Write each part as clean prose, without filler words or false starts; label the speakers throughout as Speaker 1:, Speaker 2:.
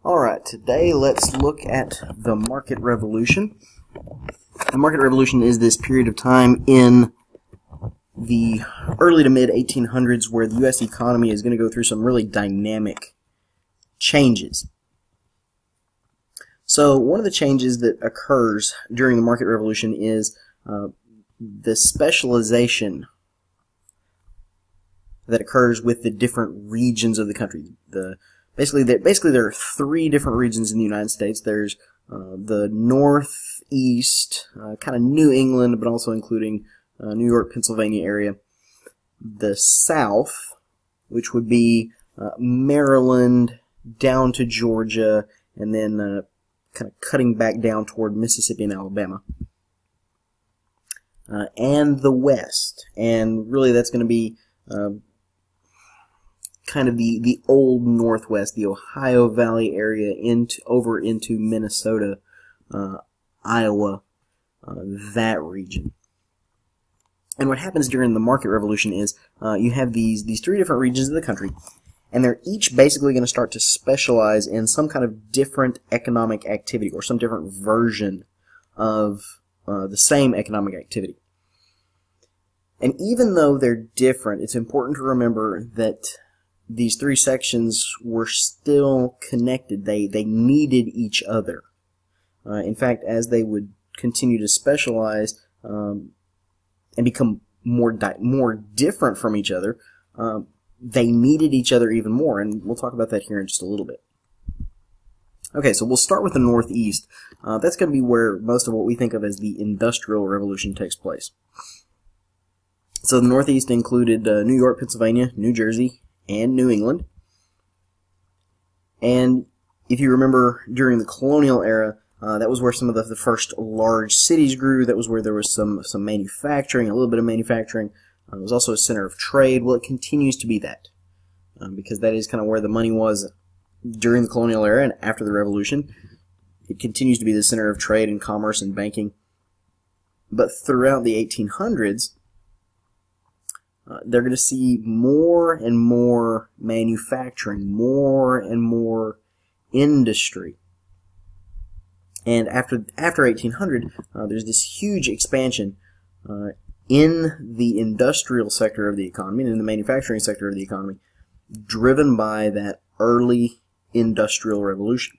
Speaker 1: Alright, today let's look at the market revolution. The market revolution is this period of time in the early to mid 1800s where the U.S. economy is going to go through some really dynamic changes. So one of the changes that occurs during the market revolution is the specialization that occurs with the different regions of the country. Basically, there are three different regions in the United States. There's the Northeast, kind of New England, but also including New York, Pennsylvania area. The South, which would be Maryland down to Georgia, and then kind of cutting back down toward Mississippi and Alabama. And the West, and really that's going to be kind of the old Northwest, the Ohio Valley area over into Minnesota, Iowa, that region. And what happens during the market revolution is you have these three different regions of the country, and they're each basically going to start to specialize in some kind of different economic activity or some different version of the same economic activity. And even though they're different, it's important to remember that these three sections were still connected. They needed each other. In fact, as they would continue to specialize and become more different from each other, they needed each other even more, and we'll talk about that here in just a little bit. Okay, so we'll start with the Northeast. That's going to be where most of what we think of as the Industrial Revolution takes place. So the Northeast included New York, Pennsylvania, New Jersey, and New England. And if you remember, during the colonial era, that was where some of the first large cities grew. That was where there was some manufacturing, a little bit of manufacturing. It was also a center of trade. Well, it continues to be that, because that is kind of where the money was during the colonial era and after the Revolution. It continues to be the center of trade and commerce and banking. But throughout the 1800s, they're going to see more and more manufacturing, more and more industry. And after 1800, there's this huge expansion in the industrial sector of the economy and in the manufacturing sector of the economy, driven by that early industrial revolution.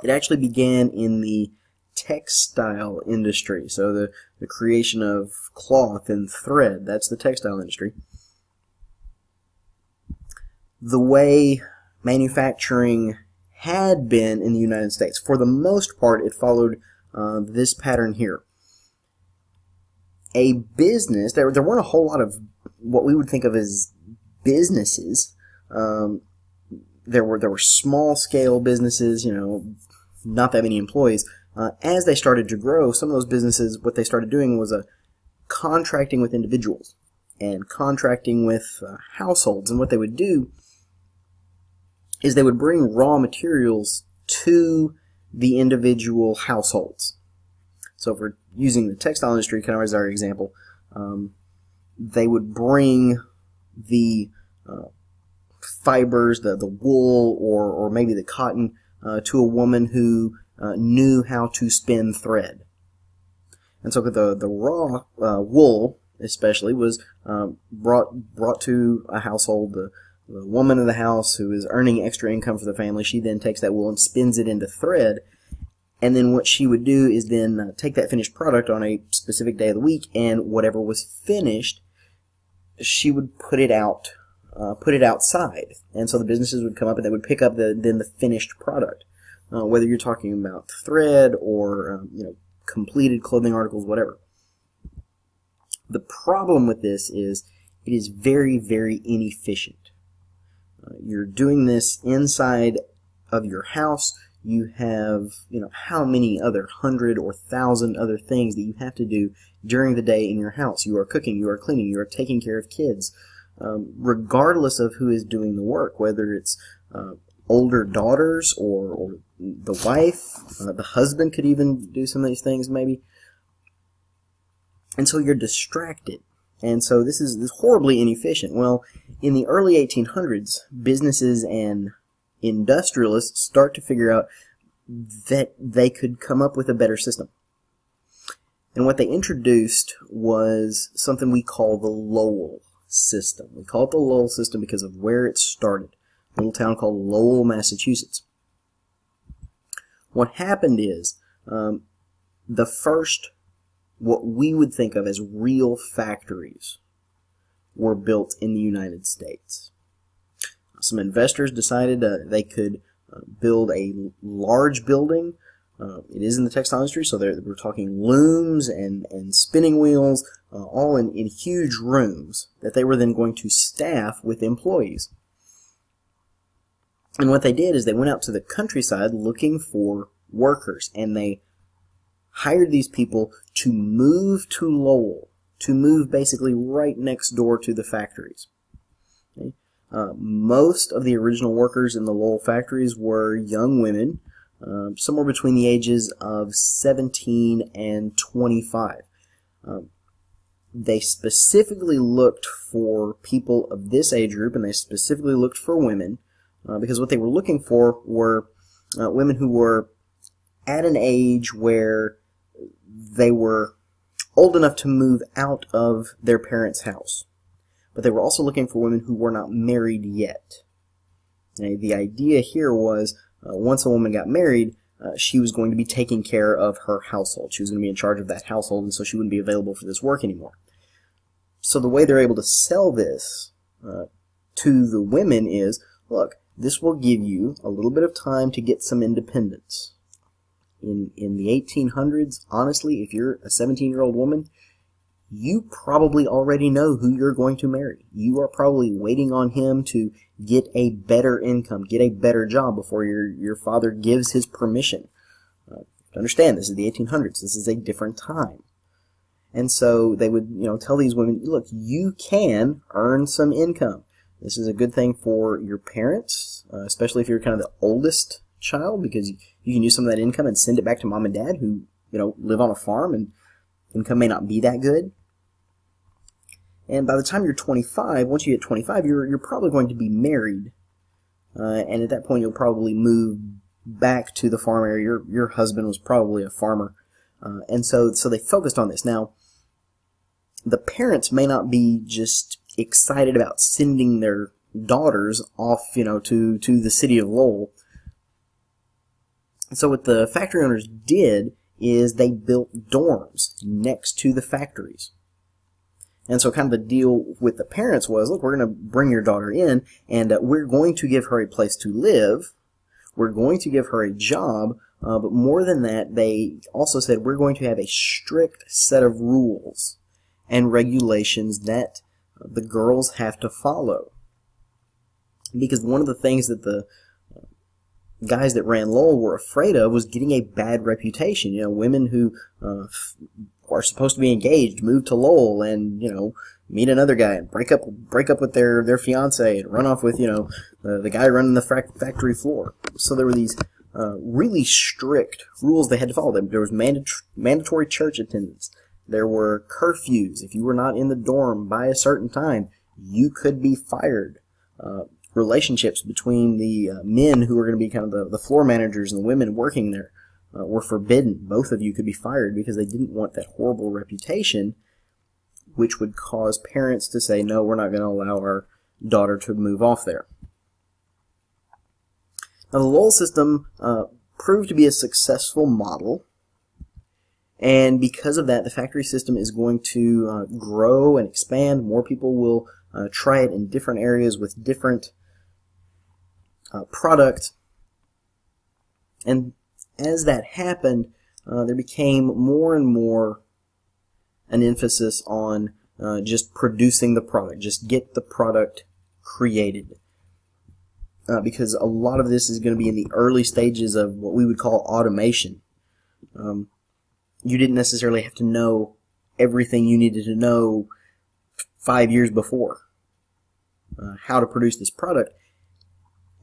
Speaker 1: It actually began in the textile industry, so the creation of cloth and thread. That's the textile industry. The way manufacturing had been in the United States, for the most part, it followed this pattern here. A business, there weren't a whole lot of what we would think of as businesses. There were small scale businesses, not that many employees. As they started to grow, some of those businesses, what they started doing was contracting with individuals and contracting with households. And what they would do is they would bring raw materials to the individual households. So if we're using the textile industry kind of as our example, they would bring the fibers, the wool, or maybe the cotton to a woman who knew how to spin thread. And so the raw wool, especially, was brought to a household. The woman of the house who is earning extra income for the family, she then takes that wool and spins it into thread. And then what she would do is then take that finished product on a specific day of the week, and whatever was finished, she would put it out, put it outside. And so the businesses would come up and they would pick up the finished product. Whether you're talking about thread or completed clothing articles, whatever. The problem with this is it is very, very inefficient. You're doing this inside of your house. You have, how many other 100 or 1,000 other things that you have to do during the day in your house. You are cooking, you are cleaning, you are taking care of kids, regardless of who is doing the work, whether it's older daughters or the wife, the husband could even do some of these things maybe. And so you're distracted. And so this is horribly inefficient. Well, in the early 1800s, businesses and industrialists start to figure out that they could come up with a better system. And what they introduced was something we call the Lowell System. We call it the Lowell System because of where it started. A little town called Lowell, Massachusetts. What happened is, the first, what we would think of as real factories, were built in the United States. Some investors decided they could build a large building. It is in the textile industry, so we're talking looms and spinning wheels, all in huge rooms that they were then going to staff with employees. And what they did is they went out to the countryside looking for workers, and they hired these people to move to Lowell, to move basically right next door to the factories. Okay? Most of the original workers in the Lowell factories were young women, somewhere between the ages of 17 and 25. They specifically looked for people of this age group, and they specifically looked for women, because what they were looking for were women who were at an age where they were old enough to move out of their parents' house. But they were also looking for women who were not married yet. And the idea here was, once a woman got married, she was going to be taking care of her household. She was going to be in charge of that household, and so she wouldn't be available for this work anymore. So the way they're able to sell this to the women is, look, this will give you a little bit of time to get some independence. In the 1800s, honestly, if you're a 17-year-old woman, you probably already know who you're going to marry. You are probably waiting on him to get a better income, get a better job before your father gives his permission. Understand, this is the 1800s. This is a different time. And so they would, tell these women, look, you can earn some income. This is a good thing for your parents, especially if you're kind of the oldest child, because you can use some of that income and send it back to mom and dad who, live on a farm and income may not be that good. And by the time you're 25, once you hit 25, you're probably going to be married. And at that point, you'll probably move back to the farm area. Your husband was probably a farmer. And so they focused on this. Now, the parents may not be just excited about sending their daughters off, to the city of Lowell. So what the factory owners did is they built dorms next to the factories. And so kind of the deal with the parents was, look, we're going to bring your daughter in, and we're going to give her a place to live. We're going to give her a job. But more than that, they also said we're going to have a strict set of rules and regulations that the girls have to follow. Because one of the things that the guys that ran Lowell were afraid of was getting a bad reputation. Women who are supposed to be engaged move to Lowell and, meet another guy and break up with their fiance and run off with, the guy running the factory floor. So there were these really strict rules they had to follow. There was mandatory church attendance. There were curfews. If you were not in the dorm by a certain time, you could be fired. Relationships between the men who were going to be kind of the floor managers and the women working there were forbidden. Both of you could be fired because they didn't want that horrible reputation, which would cause parents to say, no, we're not going to allow our daughter to move off there. Now, the Lowell system proved to be a successful model, and because of that, the factory system is going to grow and expand. More people will try it in different areas with different product. And as that happened, there became more and more an emphasis on just producing the product, just get the product created. Because a lot of this is going to be in the early stages of what we would call automation. You didn't necessarily have to know everything you needed to know 5 years before how to produce this product.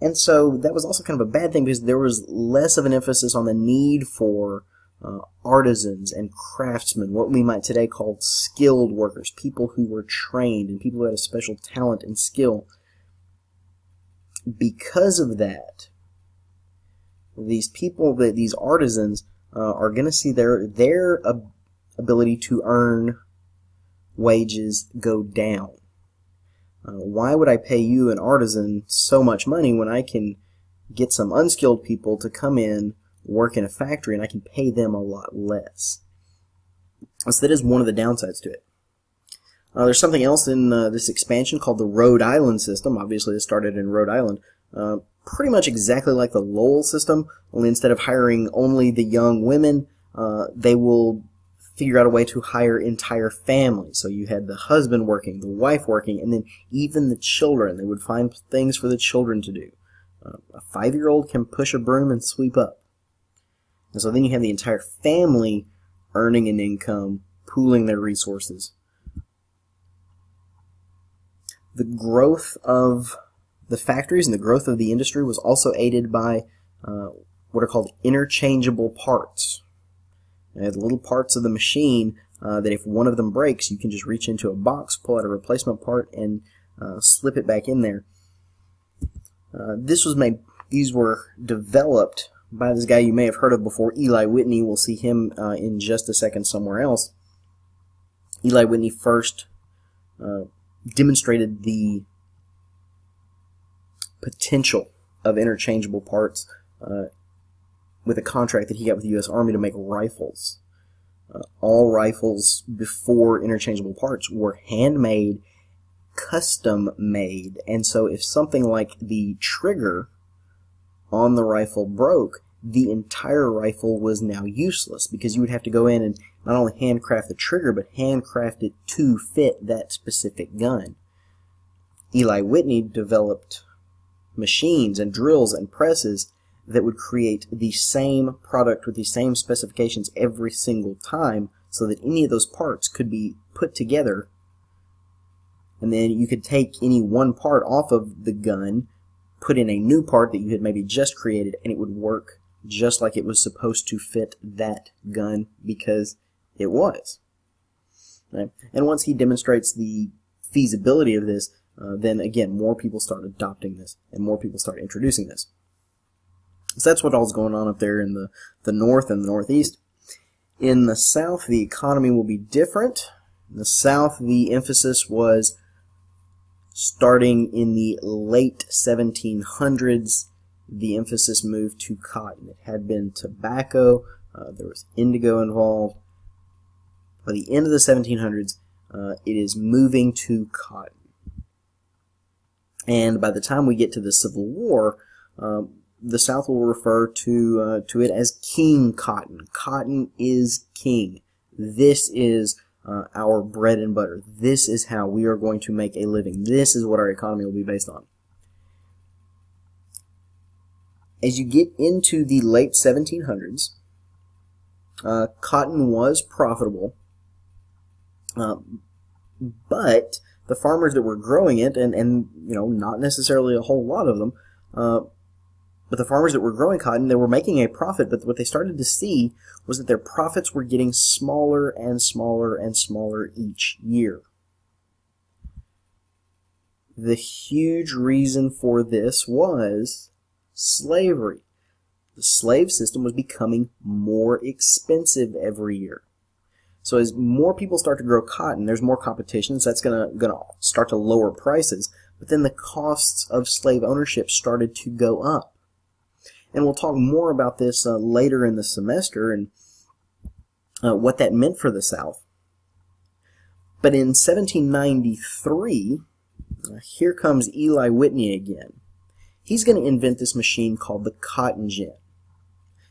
Speaker 1: And so that was also kind of a bad thing because there was less of an emphasis on the need for artisans and craftsmen, what we might today call skilled workers, people who were trained and people who had a special talent and skill. because of that, these people, these artisans, are going to see their ability to earn wages go down. Why would I pay you, an artisan, so much money when I can get some unskilled people to come in, work in a factory, and I can pay them a lot less? So that is one of the downsides to it. There's something else in this expansion called the Rhode Island system. Obviously, it started in Rhode Island. Pretty much exactly like the Lowell system, only instead of hiring only the young women, they will figure out a way to hire entire families. So you had the husband working, the wife working, and then even the children. They would find things for the children to do. A 5-year-old can push a broom and sweep up. And so then you have the entire family earning an income, pooling their resources. The growth of the factories and the growth of the industry was also aided by what are called interchangeable parts. The little parts of the machine that if one of them breaks, you can just reach into a box, pull out a replacement part, and slip it back in there. These were developed by this guy you may have heard of before, Eli Whitney. We'll see him in just a second somewhere else. Eli Whitney first demonstrated the potential of interchangeable parts with a contract that he got with the U.S. Army to make rifles. All rifles before interchangeable parts were handmade, custom made, and so if something like the trigger on the rifle broke, the entire rifle was now useless, because you would have to go in and not only handcraft the trigger, but handcraft it to fit that specific gun. Eli Whitney developed machines and drills and presses that would create the same product with the same specifications every single time, so that any of those parts could be put together, and then you could take any one part off of the gun, put in a new part that you had maybe just created, and it would work just like it was supposed to fit that gun, because it was. Right? And once he demonstrates the feasibility of this, then again, more people start adopting this, and more people start introducing this. So that's what all's going on up there in the north and the northeast. In the south, the economy will be different. In the south, the emphasis was starting in the late 1700s. The emphasis moved to cotton. It had been tobacco. There was indigo involved. By the end of the 1700s, it is moving to cotton. And by the time we get to the Civil War, the South will refer to it as King Cotton. Cotton is king. This is our bread and butter. This is how we are going to make a living. This is what our economy will be based on. As you get into the late 1700s, cotton was profitable, but the farmers that were growing it, and not necessarily a whole lot of them, but the farmers that were growing cotton, they were making a profit, but what they started to see was that their profits were getting smaller and smaller and smaller each year. The huge reason for this was slavery. The slave system was becoming more expensive every year. So as more people start to grow cotton, there's more competition, so that's going to start to lower prices, but then the costs of slave ownership started to go up. And we'll talk more about this later in the semester and what that meant for the South. But in 1793, here comes Eli Whitney again. He's going to invent this machine called the cotton gin.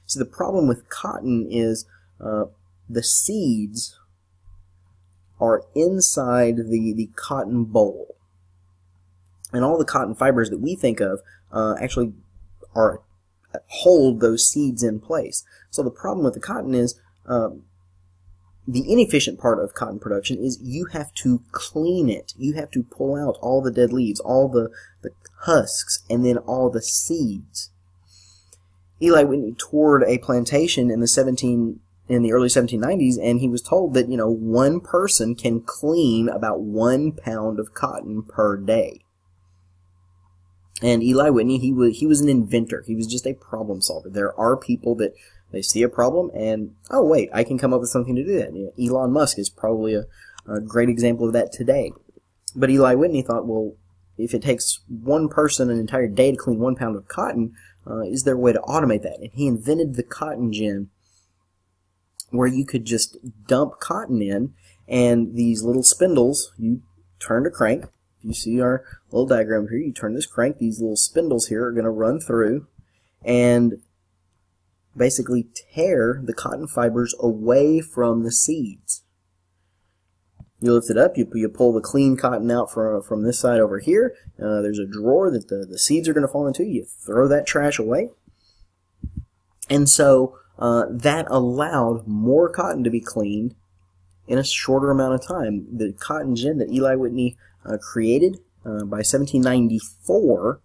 Speaker 1: So the problem with cotton is the seeds are inside the cotton boll. And all the cotton fibers that we think of actually hold those seeds in place. So the problem with the cotton is the inefficient part of cotton production is you have to clean it. You have to pull out all the dead leaves, all the husks, and then all the seeds. Eli Whitney toured a plantation in the early 1790s, and he was told that one person can clean about 1 pound of cotton per day. And Eli Whitney, he was an inventor. He was just a problem solver. There are people that they see a problem and, oh wait, I can come up with something to do that. You know, Elon Musk is probably a great example of that today. But Eli Whitney thought, well, if it takes one person an entire day to clean 1 pound of cotton, is there a way to automate that? And he invented the cotton gin, where you could just dump cotton in, and these little spindles, you turn a crank. You see our little diagram here, you turn this crank, these little spindles here are going to run through and basically tear the cotton fibers away from the seeds. You lift it up, you pull the clean cotton out from this side over here. There's a drawer that the seeds are going to fall into. You throw that trash away. And so that allowed more cotton to be cleaned in a shorter amount of time. The cotton gin that Eli Whitney created by 1794,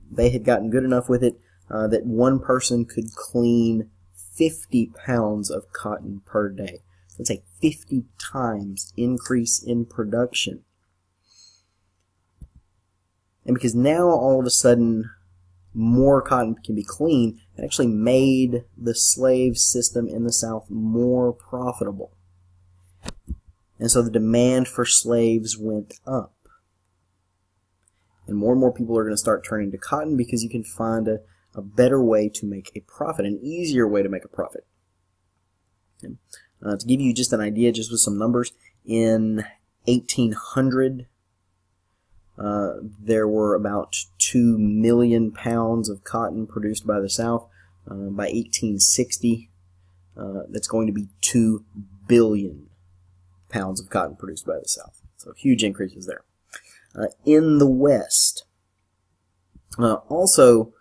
Speaker 1: they had gotten good enough with it that one person could clean 50 pounds of cotton per day. That's a 50 times increase in production. And because now all of a sudden more cotton can be cleaned, it actually made the slave system in the South more profitable. And so the demand for slaves went up. And more people are going to start turning to cotton because you can find a better way to make a profit, an easier way to make a profit. And, to give you just an idea, just with some numbers, in 1800, there were about 2 million pounds of cotton produced by the South. By 1860, that's going to be 2 billion pounds of cotton produced by the South. So huge increases there. In the West, also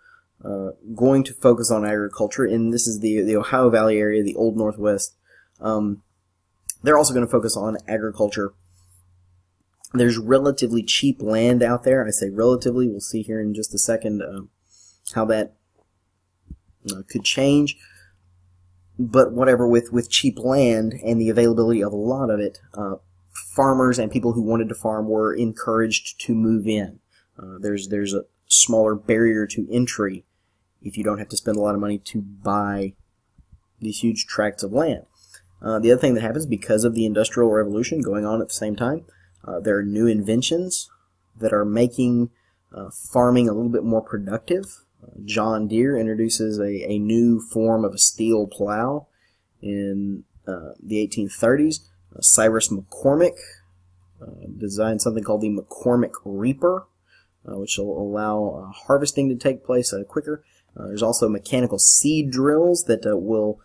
Speaker 1: going to focus on agriculture, and this is the Ohio Valley area, the Old Northwest. They're also going to focus on agriculture. There's relatively cheap land out there. I say relatively. We'll see here in just a second how that could change. But whatever, with cheap land and the availability of a lot of it, farmers and people who wanted to farm were encouraged to move in. There's a smaller barrier to entry if you don't have to spend a lot of money to buy these huge tracts of land. The other thing that happens because of the Industrial Revolution going on at the same time, there are new inventions that are making farming a little bit more productive. John Deere introduces a new form of a steel plow in the 1830s. Cyrus McCormick designed something called the McCormick Reaper, which will allow harvesting to take place quicker. There's also mechanical seed drills that will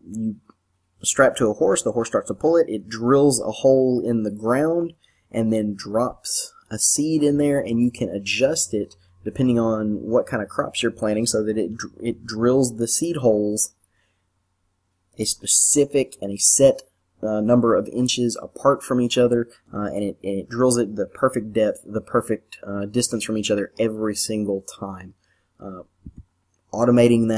Speaker 1: you strap to a horse. The horse starts to pull it. It drills a hole in the ground and then drops a seed in there, and you can adjust it depending on what kind of crops you're planting so that it drills the seed holes a specific and a set number of inches apart from each other, and it drills it the perfect depth, the perfect distance from each other every single time. Automating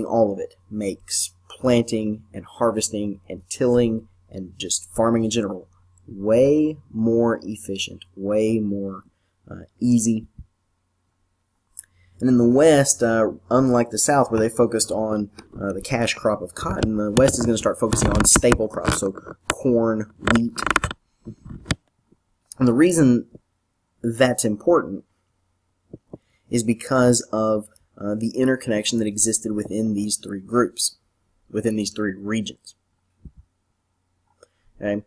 Speaker 1: all of it makes planting and harvesting and tilling and just farming in general way more efficient, way more easy. And in the West, unlike the South where they focused on the cash crop of cotton, the West is going to start focusing on staple crops, so corn, wheat. And the reason that's important is because of the interconnection that existed within these three groups, within these three regions. Okay?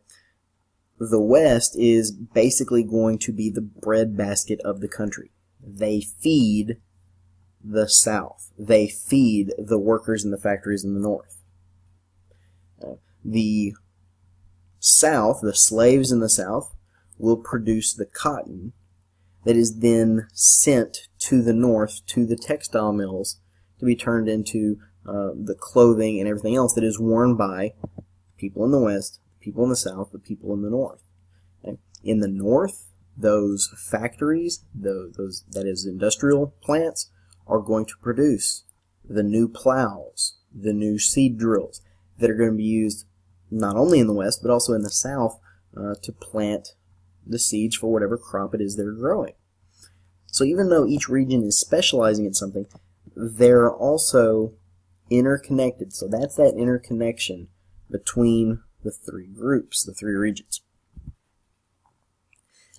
Speaker 1: The West is basically going to be the breadbasket of the country. They feed the South. They feed the workers in the factories in the North. The South, the slaves in the South, will produce the cotton that is then sent to the North, to the textile mills, to be turned into the clothing and everything else that is worn by people in the West, people in the South, the people in the North. Okay? In the North, those factories, those that is industrial plants, are going to produce the new plows, the new seed drills that are going to be used not only in the West but also in the South to plant the seeds for whatever crop it is they're growing. So even though each region is specializing in something, they're also interconnected. So that's that interconnection between the three groups, the three regions.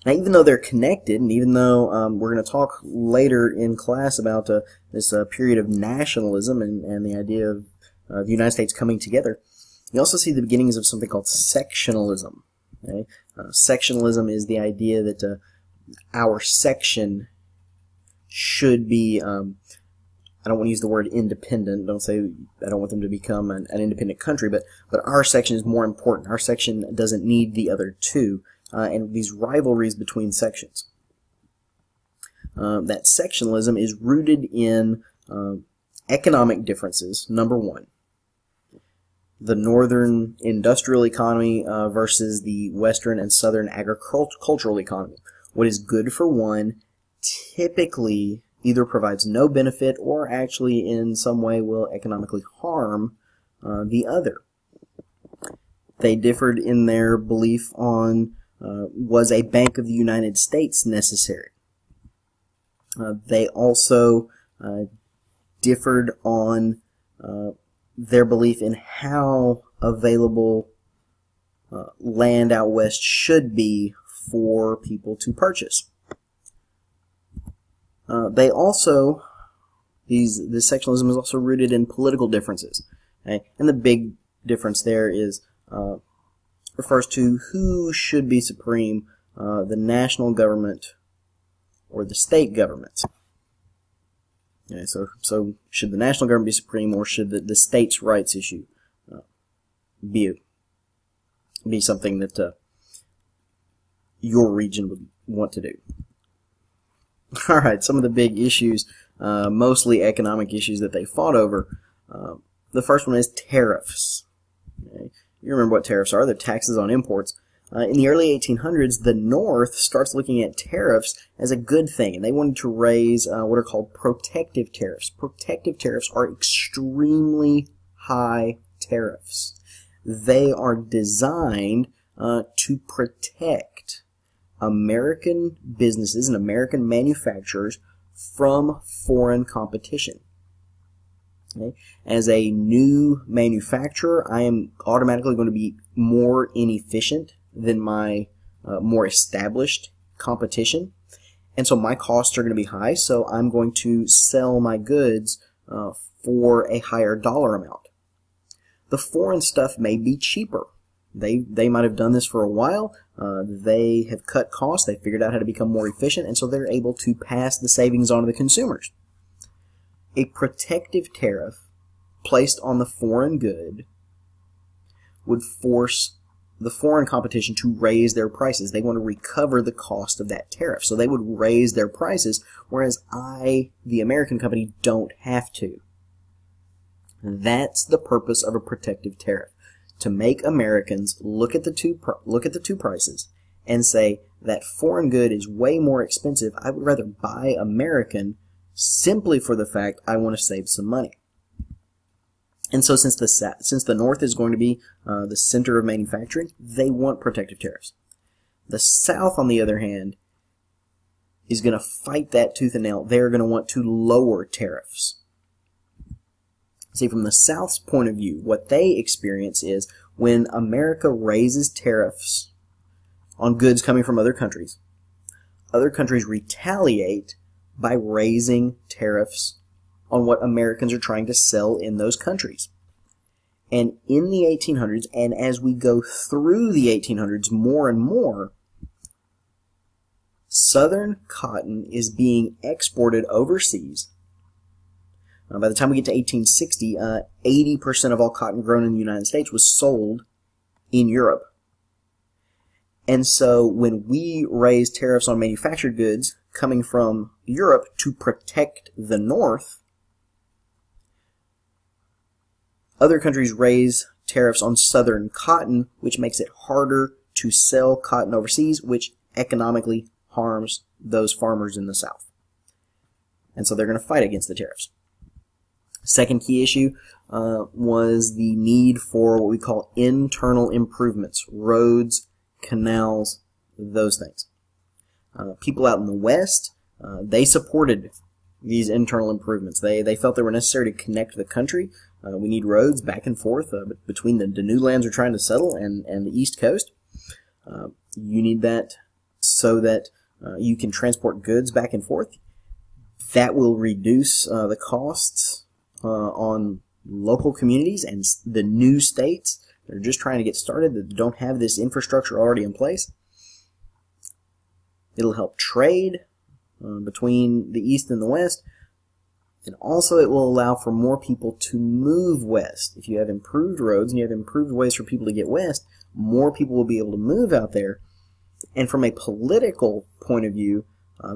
Speaker 1: Now, even though they're connected, and even though we're going to talk later in class about this period of nationalism and the idea of the United States coming together, you also see the beginnings of something called sectionalism. Okay? Sectionalism is the idea that our section should be, I don't want to use the word independent. Don't say I don't want them to become an independent country, but our section is more important. Our section doesn't need the other two, and these rivalries between sections. That sectionalism is rooted in economic differences, number one. The northern industrial economy versus the western and southern agricultural economy. What is good for one typically either provides no benefit or actually in some way will economically harm the other. They differed in their belief on was a Bank of the United States necessary. They also differed on their belief in how available land out west should be for people to purchase. This sectionalism is also rooted in political differences. Okay? And the big difference there is refers to who should be supreme, the national government or the state government. Okay, so should the national government be supreme, or should the states' rights issue be something that your region would want to do? All right, some of the big issues, mostly economic issues that they fought over. The first one is tariffs. Okay. You remember what tariffs are? They're taxes on imports. In the early 1800s, the North starts looking at tariffs as a good thing, and they wanted to raise what are called protective tariffs. Protective tariffs are extremely high tariffs. They are designed to protect American businesses and American manufacturers from foreign competition. Okay? As a new manufacturer, I am automatically going to be more inefficient than my more established competition, and so my costs are going to be high, so I'm going to sell my goods for a higher dollar amount. The foreign stuff may be cheaper. They might have done this for a while. They have cut costs. They figured out how to become more efficient, and so they're able to pass the savings on to the consumers. A protective tariff placed on the foreign good would force the foreign competition to raise their prices. They want to recover the cost of that tariff, so they would raise their prices, whereas I, the American company, don't have to. That's the purpose of a protective tariff, to make Americans look at the two prices and say that foreign good is way more expensive. I would rather buy American simply for the fact I want to save some money. And so since the North is going to be the center of manufacturing, they want protective tariffs. The South, on the other hand, is going to fight that tooth and nail. They're going to want to lower tariffs. See, from the South's point of view, what they experience is when America raises tariffs on goods coming from other countries retaliate by raising tariffs on what Americans are trying to sell in those countries. And in the 1800s, and as we go through the 1800s more and more, Southern cotton is being exported overseas. By the time we get to 1860, 80% of all cotton grown in the United States was sold in Europe. And so when we raise tariffs on manufactured goods coming from Europe to protect the North, other countries raise tariffs on Southern cotton, which makes it harder to sell cotton overseas, which economically harms those farmers in the South. And so they're going to fight against the tariffs. Second key issue was the need for what we call internal improvements, roads, canals, those things. People out in the West they supported these internal improvements. They felt they were necessary to connect the country. We need roads back and forth between the new lands we're trying to settle and the East Coast. You need that so that you can transport goods back and forth. That will reduce the costs on local communities and the new states that are just trying to get started, that don't have this infrastructure already in place. It'll help trade between the East and the West. And also it will allow for more people to move west. If you have improved roads and you have improved ways for people to get west, more people will be able to move out there. And from a political point of view,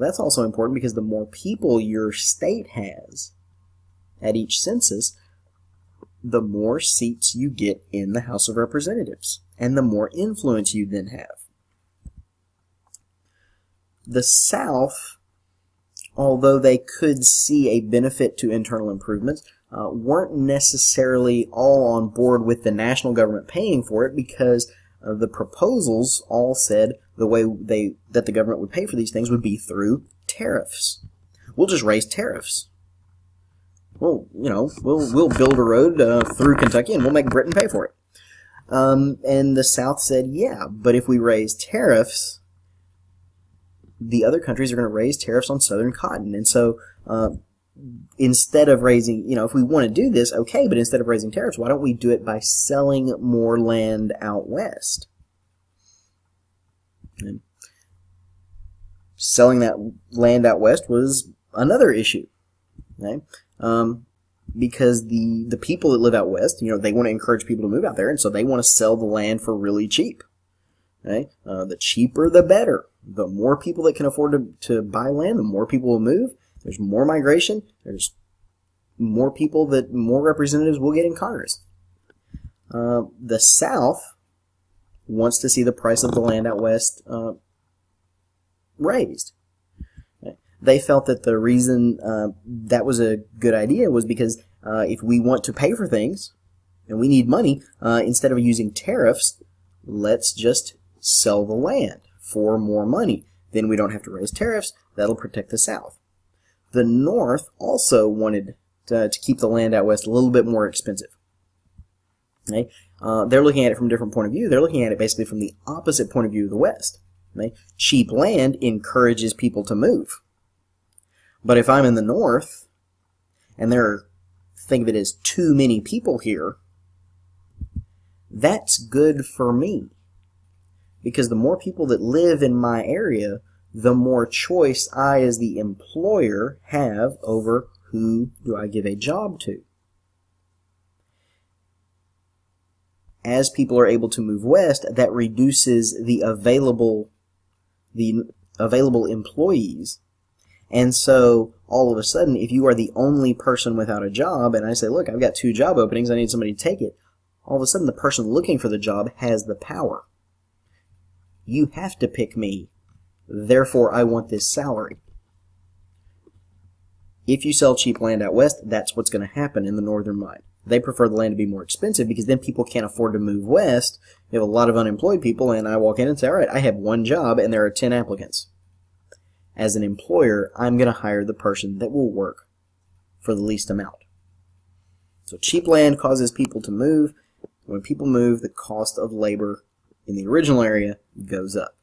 Speaker 1: that's also important, because the more people your state has at each census, the more seats you get in the House of Representatives, and the more influence you then have. The South, although they could see a benefit to internal improvements, weren't necessarily all on board with the national government paying for it, because the proposals all said the way that the government would pay for these things would be through tariffs. We'll just raise tariffs. Well, we'll build a road through Kentucky and we'll make Britain pay for it. And the South said, yeah, but if we raise tariffs, the other countries are going to raise tariffs on southern cotton. And so instead of raising, if we want to do this, okay, but instead of raising tariffs, why don't we do it by selling more land out west? And selling that land out west was another issue, okay? Because the people that live out west, they want to encourage people to move out there, and so they want to sell the land for really cheap. Okay? The cheaper, the better. The more people that can afford to buy land, the more people will move. There's more migration. There's more people more representatives will get in Congress. The South wants to see the price of the land out west raised. They felt that the reason that was a good idea was because if we want to pay for things and we need money, instead of using tariffs, let's just sell the land for more money. Then we don't have to raise tariffs. That'll protect the South. The North also wanted to keep the land out west a little bit more expensive. Okay? They're looking at it from a different point of view. They're looking at it basically from the opposite point of view of the West. Okay? Cheap land encourages people to move. But if I'm in the North, and think of it as too many people here, that's good for me. Because the more people that live in my area, the more choice I, as the employer, have over who do I give a job to. As people are able to move west, that reduces the available employees. And so, all of a sudden, if you are the only person without a job, and I say, look, I've got 2 job openings, I need somebody to take it, all of a sudden the person looking for the job has the power. You have to pick me, therefore I want this salary. If you sell cheap land out west, that's what's going to happen in the northern mind. They prefer the land to be more expensive because then people can't afford to move west. You have a lot of unemployed people, and I walk in and say, all right, I have 1 job and there are 10 applicants. As an employer, I'm going to hire the person that will work for the least amount. So cheap land causes people to move. When people move, the cost of labor in the original area goes up.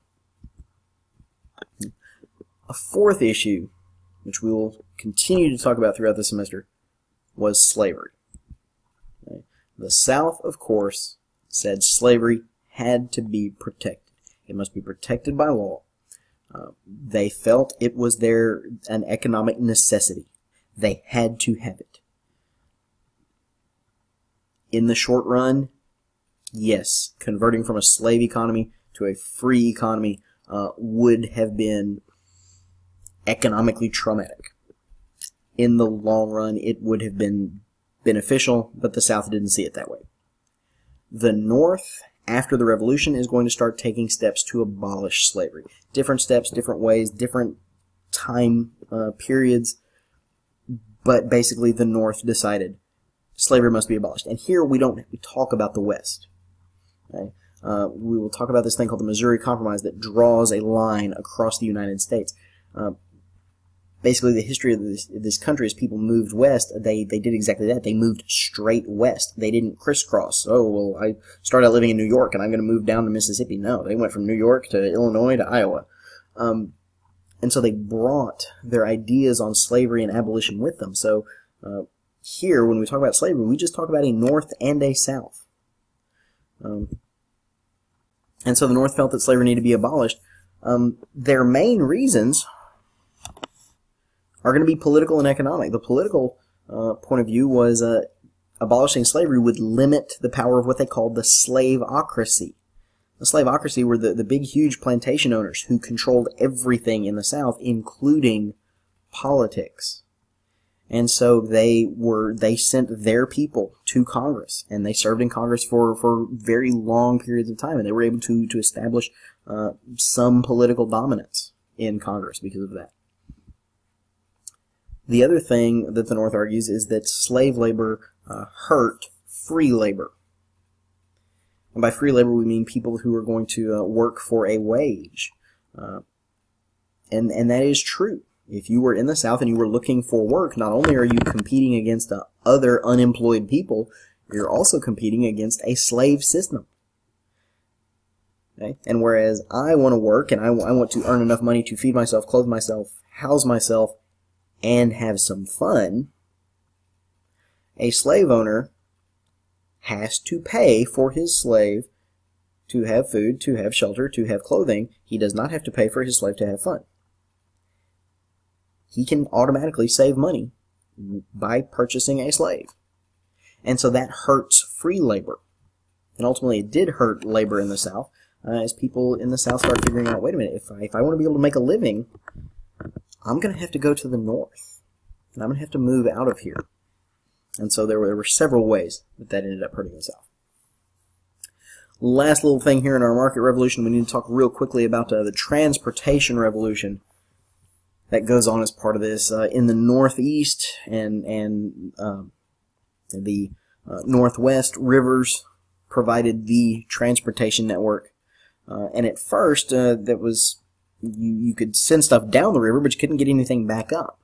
Speaker 1: A fourth issue, which we will continue to talk about throughout the semester, was slavery. Okay. The South, of course, said slavery had to be protected. It must be protected by law. They felt it was an economic necessity. They had to have it. In the short run, yes, converting from a slave economy to a free economy would have been economically traumatic. In the long run, it would have been beneficial, but the South didn't see it that way. The North, after the Revolution, is going to start taking steps to abolish slavery. Different steps, different ways, different time periods, but basically the North decided slavery must be abolished. And here we talk about the West. Okay? We will talk about this thing called the Missouri Compromise that draws a line across the United States. basically the history of this country, as people moved west, they did exactly that. They moved straight west. They didn't crisscross. Oh, well, I started out living in New York, and I'm going to move down to Mississippi. No, they went from New York to Illinois to Iowa. And so they brought their ideas on slavery and abolition with them. So here, when we talk about slavery, we just talk about a North and a South. And so the North felt that slavery needed to be abolished. Their main reasons are going to be political and economic. The political point of view was abolishing slavery would limit the power of what they called the slaveocracy. The slaveocracy were the big, huge plantation owners who controlled everything in the South, including politics. And so they sent their people to Congress, and they served in Congress for very long periods of time, and they were able to establish some political dominance in Congress because of that. The other thing that the North argues is that slave labor hurt free labor. And by free labor, we mean people who are going to work for a wage. And that is true. If you were in the South and you were looking for work, not only are you competing against other unemployed people, you're also competing against a slave system. Okay? And whereas I want to work and I want to earn enough money to feed myself, clothe myself, house myself, and have some fun, a slave owner has to pay for his slave to have food, to have shelter, to have clothing. He does not have to pay for his slave to have fun. He can automatically save money by purchasing a slave. And so that hurts free labor. And ultimately it did hurt labor in the South, as people in the South start figuring out, wait a minute, if I want to be able to make a living, I'm going to have to go to the North. And I'm going to have to move out of here. And so there were several ways that ended up hurting the South. Last little thing here in our market revolution, we need to talk real quickly about the transportation revolution that goes on as part of this. In the Northeast and the Northwest, rivers provided the transportation network. And at first, that was you could send stuff down the river, but you couldn't get anything back up.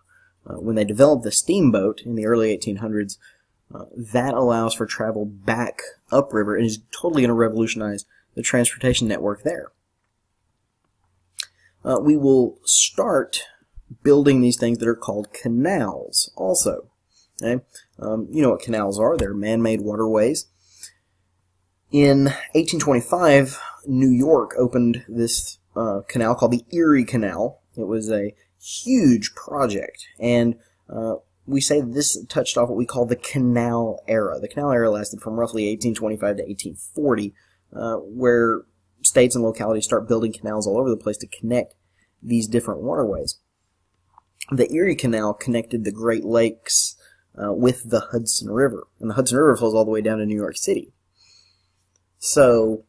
Speaker 1: When they developed the steamboat in the early 1800s, that allows for travel back upriver and is totally going to revolutionize the transportation network there. We will start building these things that are called canals also. Okay? You know what canals are. They're man-made waterways. In 1825, New York opened this canal called the Erie Canal. It was a huge project, and we say that this touched off what we call the Canal Era. The Canal Era lasted from roughly 1825 to 1840, where states and localities start building canals all over the place to connect these different waterways. The Erie Canal connected the Great Lakes with the Hudson River, and the Hudson River flows all the way down to New York City. So,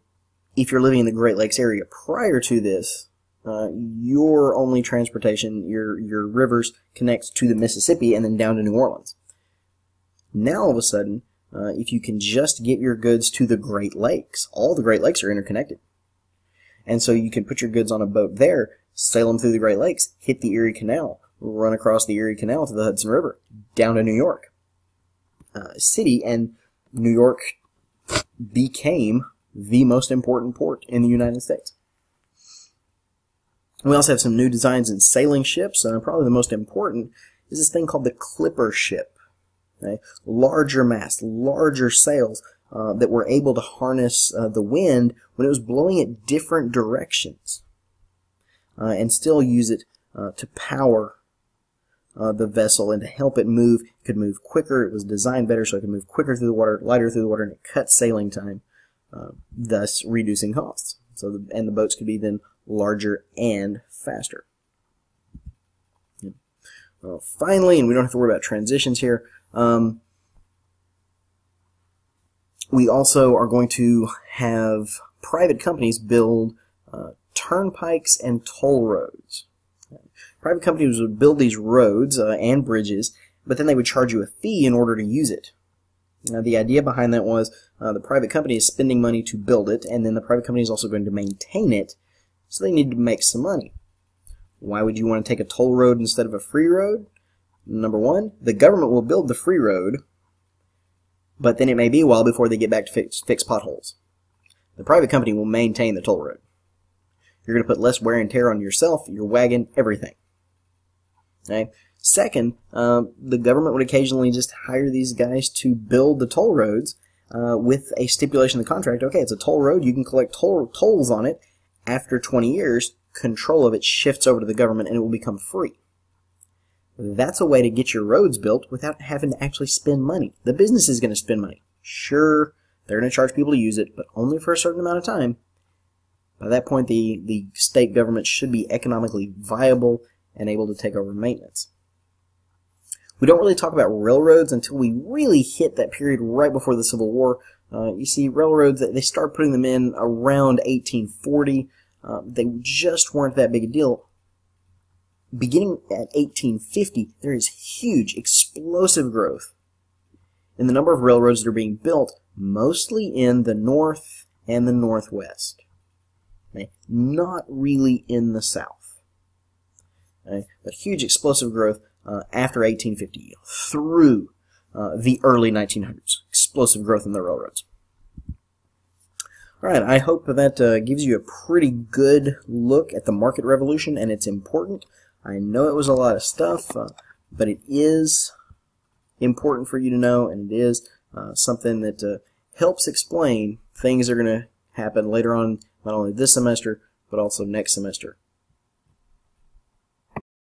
Speaker 1: if you're living in the Great Lakes area prior to this, your only transportation, your rivers, connects to the Mississippi and then down to New Orleans. Now, all of a sudden, if you can just get your goods to the Great Lakes, all the Great Lakes are interconnected. And so you can put your goods on a boat there, sail them through the Great Lakes, hit the Erie Canal, run across the Erie Canal to the Hudson River, down to New York City, and New York became the most important port in the United States. We also have some new designs in sailing ships. Probably the most important is this thing called the clipper ship. Okay? Larger mast, larger sails that were able to harness the wind when it was blowing at different directions and still use it to power the vessel and to help it move. It could move quicker. It was designed better so it could move quicker through the water, lighter through the water, and it cut sailing time, thus reducing costs. So the boats could be then larger and faster. Finally, and we don't have to worry about transitions here, we also are going to have private companies build turnpikes and toll roads. Private companies would build these roads and bridges, but then they would charge you a fee in order to use it. Now, the idea behind that was the private company is spending money to build it, and then the private company is also going to maintain it, so they need to make some money. Why would you want to take a toll road instead of a free road? Number one, the government will build the free road, but then it may be a while before they get back to fix potholes. The private company will maintain the toll road. You're going to put less wear and tear on yourself, your wagon, everything. Okay? Second, the government would occasionally just hire these guys to build the toll roads with a stipulation in the contract. Okay, it's a toll road. You can collect tolls on it. After 20 years, control of it shifts over to the government and it will become free. That's a way to get your roads built without having to actually spend money. The business is going to spend money. Sure, they're going to charge people to use it, but only for a certain amount of time. By that point, the state government should be economically viable and able to take over maintenance. We don't really talk about railroads until we really hit that period right before the Civil War. You see, railroads, they start putting them in around 1840. They just weren't that big a deal. Beginning at 1850, there is huge, explosive growth in the number of railroads that are being built, mostly in the north and the northwest. Okay? Not really in the south. Okay? But huge, explosive growth after 1850 through the early 1900s. Explosive growth in the railroads. All right, I hope that gives you a pretty good look at the market revolution and its importance. I know it was a lot of stuff, but it is important for you to know, and it is something that helps explain things that are going to happen later on, not only this semester, but also next semester.